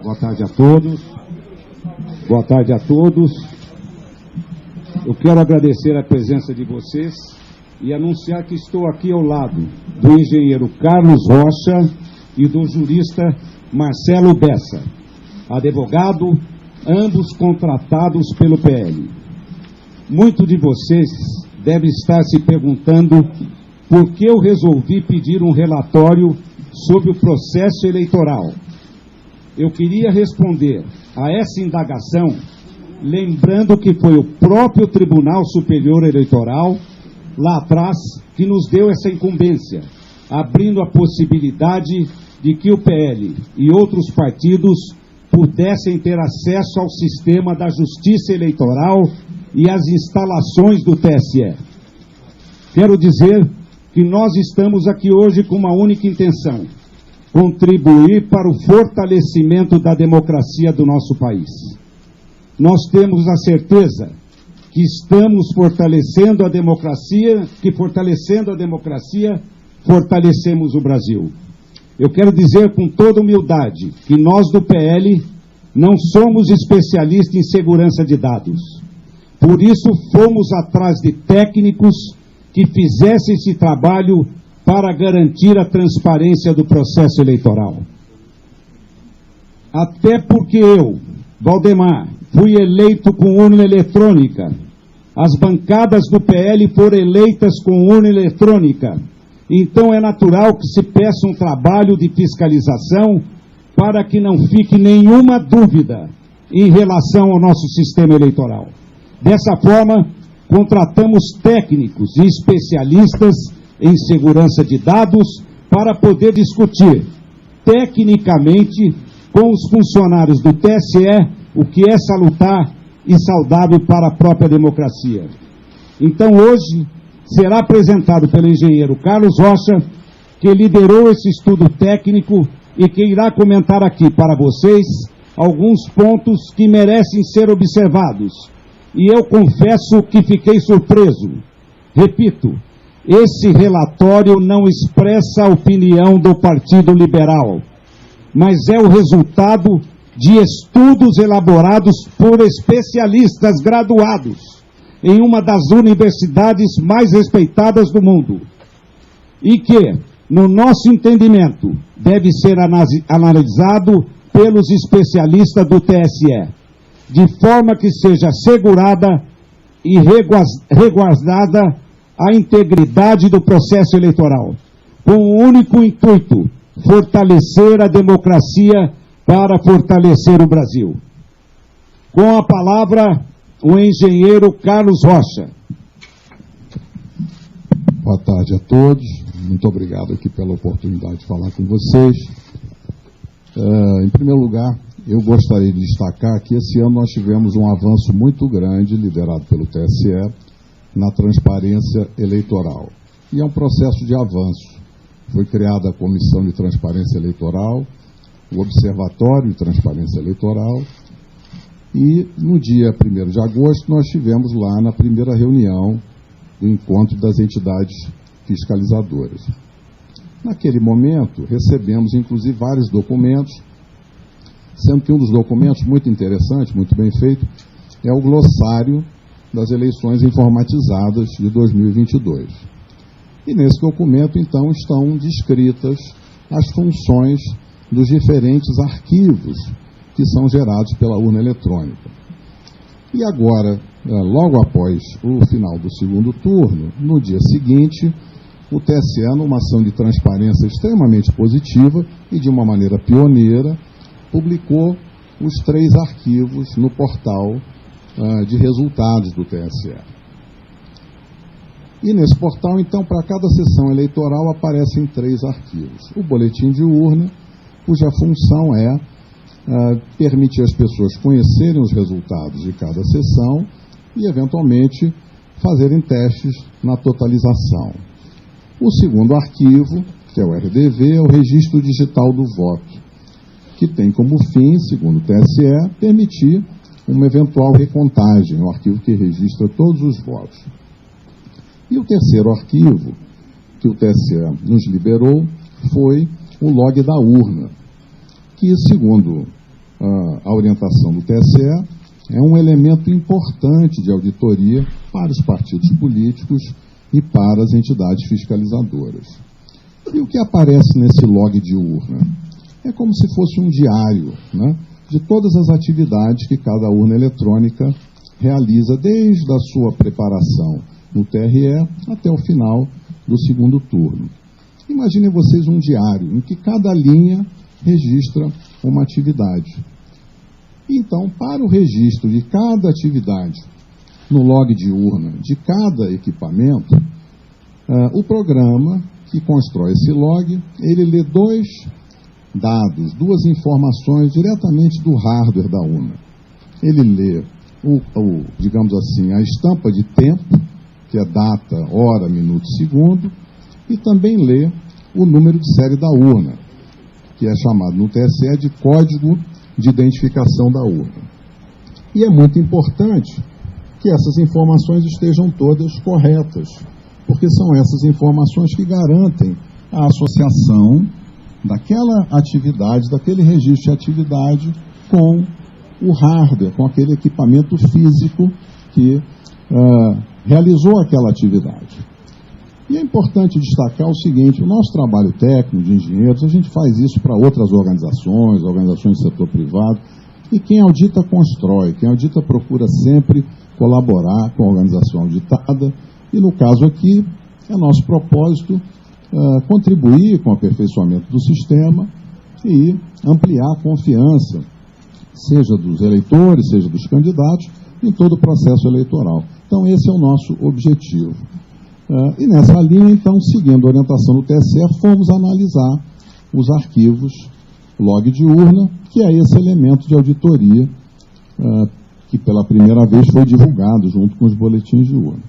Boa tarde a todos. Boa tarde a todos. Eu quero agradecer a presença de vocês e anunciar que estou aqui ao lado do engenheiro Carlos Rocha e do jurista Marcelo Bessa, advogado, ambos contratados pelo PL. Muitos de vocês devem estar se perguntando por que eu resolvi pedir um relatório sobre o processo eleitoral. Eu queria responder a essa indagação lembrando que foi o próprio Tribunal Superior Eleitoral, lá atrás, que nos deu essa incumbência, abrindo a possibilidade de que o PL e outros partidos pudessem ter acesso ao sistema da Justiça Eleitoral e às instalações do TSE. Quero dizer que nós estamos aqui hoje com uma única intenção: contribuir para o fortalecimento da democracia do nosso país. Nós temos a certeza que estamos fortalecendo a democracia, fortalecemos o Brasil. Eu quero dizer com toda humildade que nós do PL não somos especialistas em segurança de dados. Por isso fomos atrás de técnicos que fizessem esse trabalho para garantir a transparência do processo eleitoral. Até porque eu, Valdemar, fui eleito com urna eletrônica. As bancadas do PL foram eleitas com urna eletrônica. Então é natural que se peça um trabalho de fiscalização para que não fique nenhuma dúvida em relação ao nosso sistema eleitoral. Dessa forma, contratamos técnicos e especialistas em segurança de dados para poder discutir tecnicamente com os funcionários do TSE o que é salutar e saudável para a própria democracia. Então, hoje, será apresentado pelo engenheiro Carlos Rocha, que liderou esse estudo técnico e que irá comentar aqui para vocês alguns pontos que merecem ser observados. E eu confesso que fiquei surpreso. Repito, esse relatório não expressa a opinião do Partido Liberal, mas é o resultado de estudos elaborados por especialistas graduados em uma das universidades mais respeitadas do mundo e que, no nosso entendimento, deve ser analisado pelos especialistas do TSE, de forma que seja assegurada e resguardada a integridade do processo eleitoral, com o único intuito: fortalecer a democracia para fortalecer o Brasil. Com a palavra, o engenheiro Carlos Rocha. Boa tarde a todos. Muito obrigado aqui pela oportunidade de falar com vocês. Em primeiro lugar, eu gostaria de destacar que esse ano nós tivemos um avanço muito grande, liderado pelo TSE, na transparência eleitoral. E é um processo de avanço. Foi criada a Comissão de Transparência Eleitoral, o Observatório de Transparência Eleitoral, e no dia 1º de agosto nós tivemos lá na primeira reunião do encontro das entidades fiscalizadoras. Naquele momento, recebemos inclusive vários documentos, sendo que um dos documentos muito interessante, muito bem feito, é o glossário das eleições informatizadas de 2022. E nesse documento, então, estão descritas as funções dos diferentes arquivos que são gerados pela urna eletrônica. E agora, logo após o final do segundo turno, no dia seguinte, o TSE, numa ação de transparência extremamente positiva e de uma maneira pioneira, publicou os 3 arquivos no portal de resultados do TSE. E nesse portal, então, para cada sessão eleitoral aparecem 3 arquivos. O boletim de urna, cuja função é permitir às pessoas conhecerem os resultados de cada sessão e, eventualmente, fazerem testes na totalização. O segundo arquivo, que é o RDV, é o Registro Digital do Voto, que tem como fim, segundo o TSE, permitir uma eventual recontagem, um arquivo que registra todos os votos. E o terceiro arquivo que o TSE nos liberou foi o log da urna, que, segundo a orientação do TSE é um elemento importante de auditoria para os partidos políticos e para as entidades fiscalizadoras. E o que aparece nesse log de urna? É como se fosse um diário, né, de todas as atividades que cada urna eletrônica realiza, desde a sua preparação no TRE até o final do segundo turno. Imaginem vocês um diário em que cada linha registra uma atividade. Então, para o registro de cada atividade no log de urna de cada equipamento, o programa que constrói esse log, ele lê dois dados, duas informações diretamente do hardware da urna. Ele lê, digamos assim, a estampa de tempo, que é data, hora, minuto, segundo, e também lê o número de série da urna, que é chamado no TSE de código de identificação da urna. E é muito importante que essas informações estejam todas corretas, porque são essas informações que garantem a associação daquela atividade, daquele registro de atividade com o hardware, com aquele equipamento físico que realizou aquela atividade. E é importante destacar o seguinte: o nosso trabalho técnico de engenheiros, a gente faz isso para outras organizações do setor privado, e quem audita constrói, quem audita procura sempre colaborar com a organização auditada, e no caso aqui, é nosso propósito contribuir com o aperfeiçoamento do sistema e ampliar a confiança, seja dos eleitores, seja dos candidatos, em todo o processo eleitoral. Então, esse é o nosso objetivo. E nessa linha, então, seguindo a orientação do TSE, fomos analisar os arquivos log de urna, que é esse elemento de auditoria que pela primeira vez foi divulgado junto com os boletins de urna.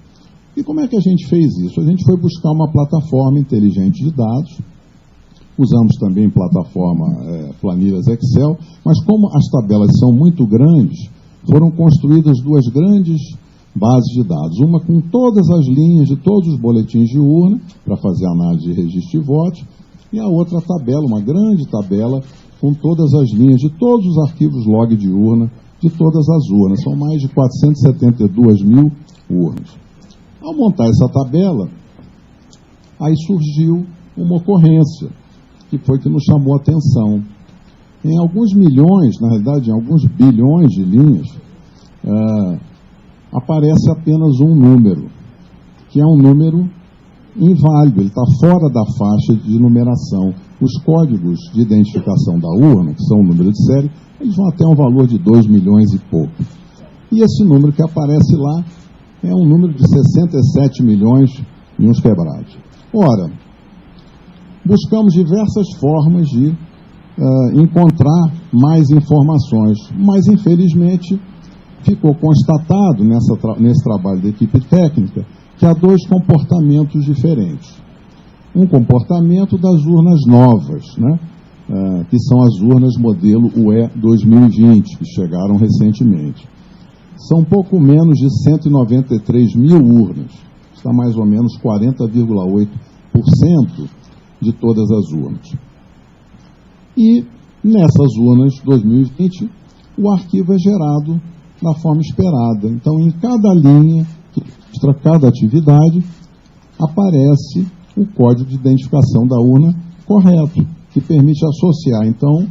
E como é que a gente fez isso? A gente foi buscar uma plataforma inteligente de dados, usamos também plataforma planilhas Excel, mas como as tabelas são muito grandes, foram construídas duas grandes bases de dados, uma com todas as linhas de todos os boletins de urna, para fazer análise de registro de votos, e a outra tabela, uma grande tabela, com todas as linhas de todos os arquivos log de urna, de todas as urnas. São mais de 472 mil urnas. Ao montar essa tabela, aí surgiu uma ocorrência, que foi que nos chamou a atenção. Em alguns milhões, na realidade, em alguns bilhões de linhas, aparece apenas um número, que é um número inválido, ele está fora da faixa de numeração. Os códigos de identificação da urna, que são o número de série, eles vão até um valor de 2 milhões e pouco. E esse número que aparece lá é um número de 67 milhões e uns quebrados. Ora, buscamos diversas formas de encontrar mais informações, mas infelizmente ficou constatado nesse trabalho da equipe técnica que há dois comportamentos diferentes. Um comportamento das urnas novas, né, que são as urnas modelo UE 2020, que chegaram recentemente. São pouco menos de 193 mil urnas, está mais ou menos 40,8% de todas as urnas. E nessas urnas 2020, o arquivo é gerado da forma esperada. Então, em cada linha que mostra cada atividade, aparece o código de identificação da urna correto, que permite associar, então,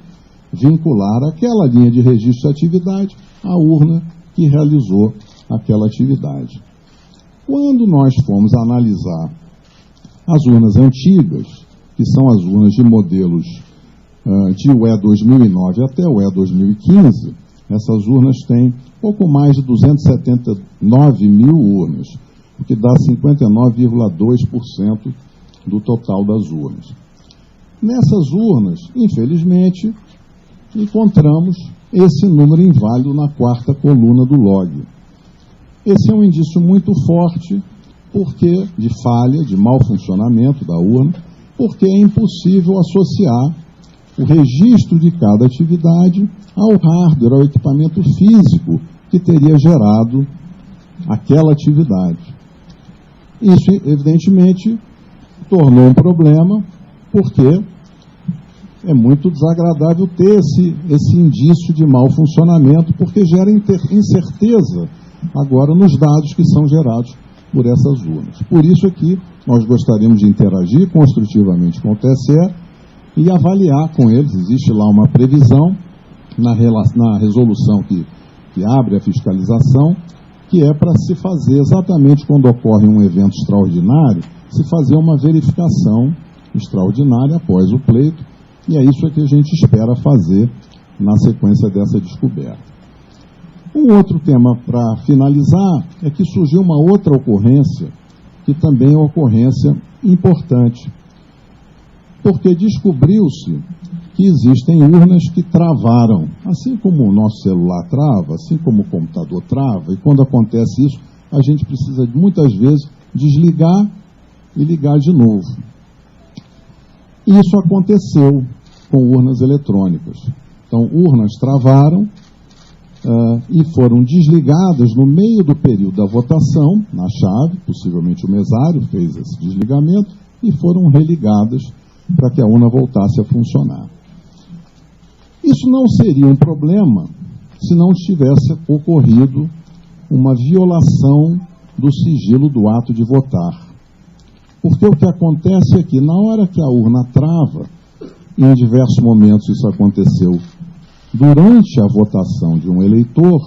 vincular aquela linha de registro de atividade à urna que realizou aquela atividade. Quando nós fomos analisar as urnas antigas, que são as urnas de modelos de UE 2009 até UE 2015, essas urnas têm pouco mais de 279 mil urnas, o que dá 59,2% do total das urnas. Nessas urnas, infelizmente, encontramos esse número inválido na quarta coluna do log. Esse é um indício muito forte de falha, de mau funcionamento da urna, porque é impossível associar o registro de cada atividade ao hardware, ao equipamento físico que teria gerado aquela atividade. Isso, evidentemente, tornou um problema, porque é muito desagradável ter esse indício de mau funcionamento, porque gera incerteza agora nos dados que são gerados por essas urnas. Por isso aqui nós gostaríamos de interagir construtivamente com o TSE e avaliar com eles. Existe lá uma previsão na resolução que abre a fiscalização, que é para se fazer, exatamente quando ocorre um evento extraordinário, se fazer uma verificação extraordinária após o pleito, e é isso que a gente espera fazer na sequência dessa descoberta. Um outro tema para finalizar é que surgiu uma outra ocorrência, que também é uma ocorrência importante, porque descobriu-se que existem urnas que travaram, assim como o nosso celular trava, assim como o computador trava, e quando acontece isso, a gente precisa muitas vezes desligar e ligar de novo. Isso aconteceu com urnas eletrônicas. Então, urnas travaram e foram desligadas no meio do período da votação, na chave, possivelmente o mesário fez esse desligamento, e foram religadas para que a urna voltasse a funcionar. Isso não seria um problema se não tivesse ocorrido uma violação do sigilo do ato de votar. Porque o que acontece é que, na hora que a urna trava, e em diversos momentos isso aconteceu durante a votação de um eleitor,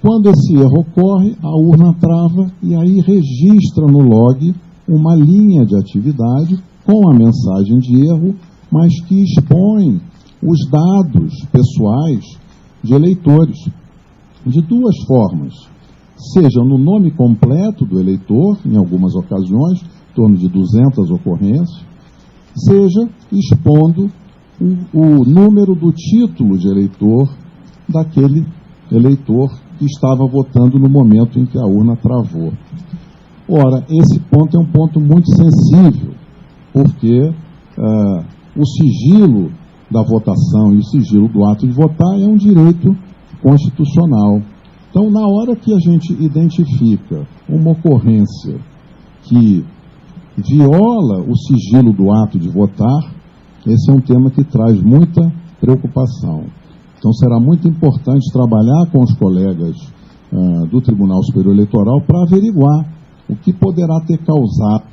quando esse erro ocorre, a urna trava e aí registra no log uma linha de atividade com a mensagem de erro, mas que expõe os dados pessoais de eleitores, de duas formas. Seja no nome completo do eleitor, em algumas ocasiões, em torno de 200 ocorrências, seja expondo o número do título de eleitor daquele eleitor que estava votando no momento em que a urna travou. Ora, esse ponto é um ponto muito sensível, porque o sigilo da votação e o sigilo do ato de votar é um direito constitucional. Então, na hora que a gente identifica uma ocorrência que viola o sigilo do ato de votar, esse é um tema que traz muita preocupação. Então, será muito importante trabalhar com os colegas do Tribunal Superior Eleitoral para averiguar o que poderá ter causado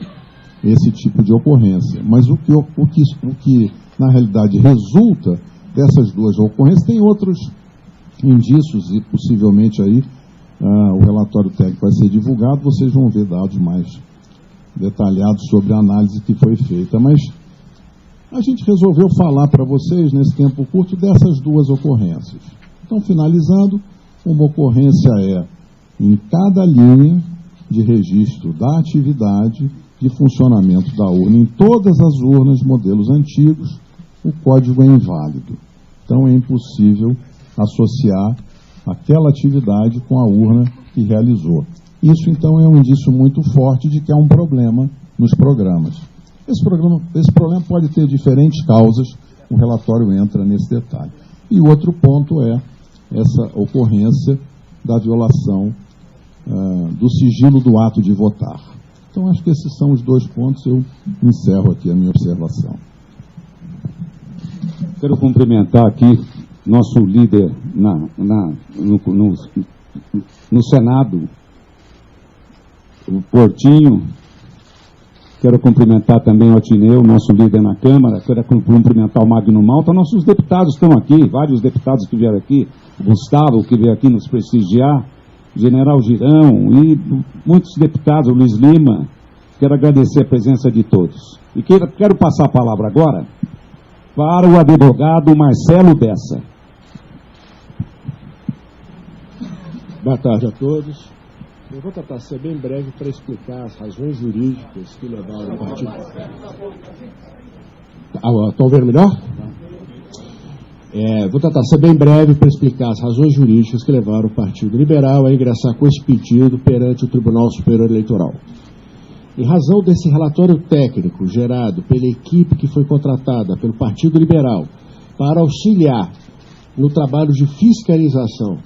esse tipo de ocorrência. Mas o que na realidade, resulta dessas duas ocorrências, tem outros indícios e possivelmente aí o relatório técnico vai ser divulgado, vocês vão ver dados mais detalhados sobre a análise que foi feita. Mas a gente resolveu falar para vocês, nesse tempo curto, dessas duas ocorrências. Então, finalizando, uma ocorrência é em cada linha de registro da atividade de funcionamento da urna. Em todas as urnas, modelos antigos, o código é inválido. Então, é impossível associar aquela atividade com a urna que realizou. Isso, então, é um indício muito forte de que há um problema nos programas. Esse problema pode ter diferentes causas, o relatório entra nesse detalhe. E o outro ponto é essa ocorrência da violação do sigilo do ato de votar. Então, acho que esses são os dois pontos. Eu encerro aqui a minha observação. Quero cumprimentar aqui nosso líder no Senado, o Portinho. Quero cumprimentar também o Atineu, nosso líder na Câmara. Quero cumprimentar o Magno Malta. Nossos deputados estão aqui, vários deputados que vieram aqui, o Gustavo, que veio aqui nos prestigiar, General Girão e muitos deputados, o Luiz Lima. Quero agradecer a presença de todos. E quero passar a palavra agora para o advogado Marcelo Bessa. Boa tarde a todos. Eu vou tentar ser bem breve para explicar as razões jurídicas que levaram o partido... Estão ouvindo melhor? Vou tentar ser bem breve para explicar as razões jurídicas que levaram o Partido Liberal a ingressar com esse pedido perante o Tribunal Superior Eleitoral. Em razão desse relatório técnico gerado pela equipe que foi contratada pelo Partido Liberal para auxiliar no trabalho de fiscalização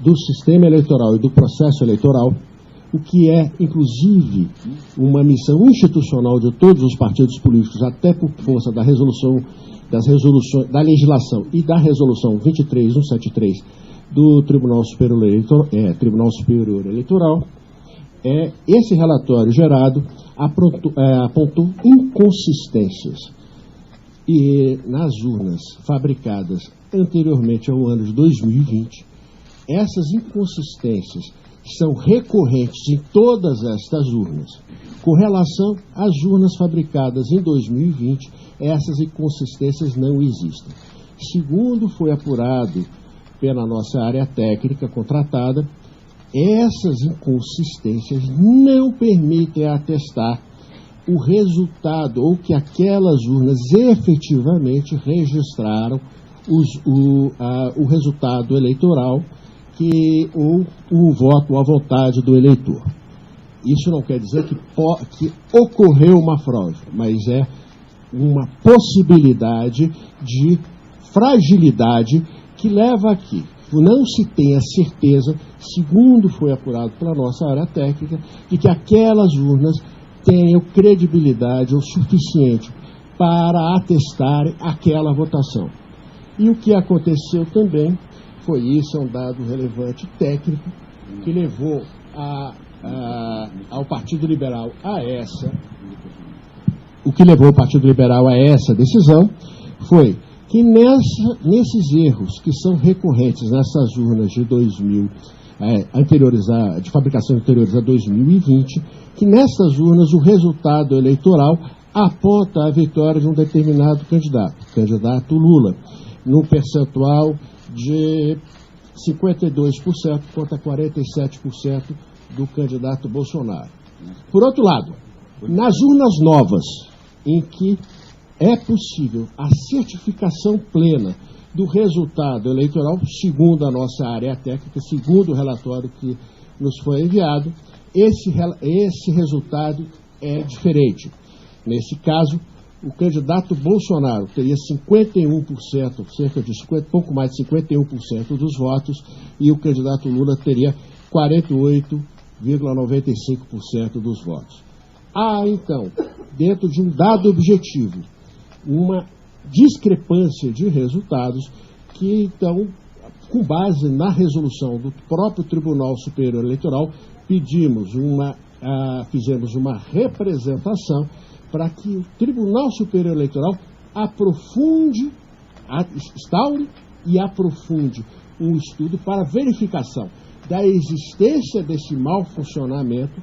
do sistema eleitoral e do processo eleitoral, o que é, inclusive, uma missão institucional de todos os partidos políticos, até por força da resolução da legislação e da resolução 23173 do Tribunal Superior Eleitoral, esse relatório gerado apontou inconsistências nas urnas fabricadas anteriormente ao ano de 2020. Essas inconsistências são recorrentes em todas estas urnas. Com relação às urnas fabricadas em 2020, essas inconsistências não existem. Segundo foi apurado pela nossa área técnica contratada, essas inconsistências não permitem atestar o resultado ou que aquelas urnas efetivamente registraram o resultado eleitoral ou o voto à vontade do eleitor. Isso não quer dizer que ocorreu uma fraude, mas é uma possibilidade de fragilidade que leva aqui. Não se tem a certeza, segundo foi apurado pela nossa área técnica, de que aquelas urnas tenham credibilidade o suficiente para atestarem aquela votação. E o que aconteceu também foi isso, é um dado relevante técnico que levou ao Partido Liberal a essa. O que levou o Partido Liberal a essa decisão foi que nesses erros que são recorrentes nessas urnas de de fabricação anteriores a 2020, que nessas urnas o resultado eleitoral aponta a vitória de um determinado candidato Lula, no percentual de 52% contra 47% do candidato Bolsonaro. Por outro lado, nas urnas novas, em que é possível a certificação plena do resultado eleitoral, segundo a nossa área técnica, segundo o relatório que nos foi enviado, esse resultado é diferente. Nesse caso, o candidato Bolsonaro teria 51%, pouco mais de 51% dos votos, e o candidato Lula teria 48,95% dos votos. Há, então, dentro de um dado objetivo, uma discrepância de resultados que, então, com base na resolução do próprio Tribunal Superior Eleitoral, fizemos uma representação para que o Tribunal Superior Eleitoral instaure e aprofunde um estudo para verificação da existência desse mau funcionamento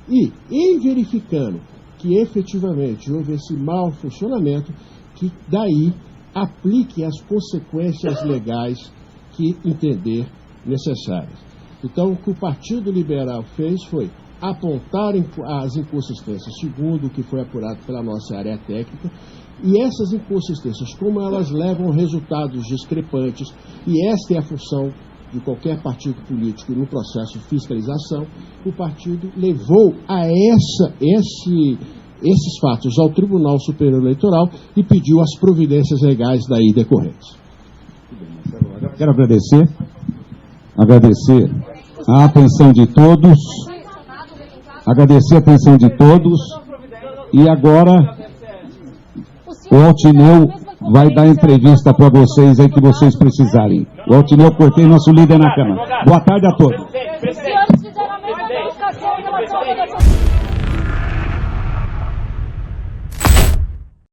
e, em verificando que efetivamente houve esse mau funcionamento, que daí aplique as consequências legais que entender necessárias. Então, o que o Partido Liberal fez foi apontar as inconsistências, segundo o que foi apurado pela nossa área técnica, e essas inconsistências, como elas levam resultados discrepantes, e esta é a função de qualquer partido político no processo de fiscalização, o partido levou a esses fatos ao Tribunal Superior Eleitoral e pediu as providências legais daí decorrentes. Quero agradecer a atenção de todos, e agora o Altineu vai dar entrevista para vocês aí que vocês precisarem. O Altineu Cortez, nosso líder na Câmara. Boa tarde a todos.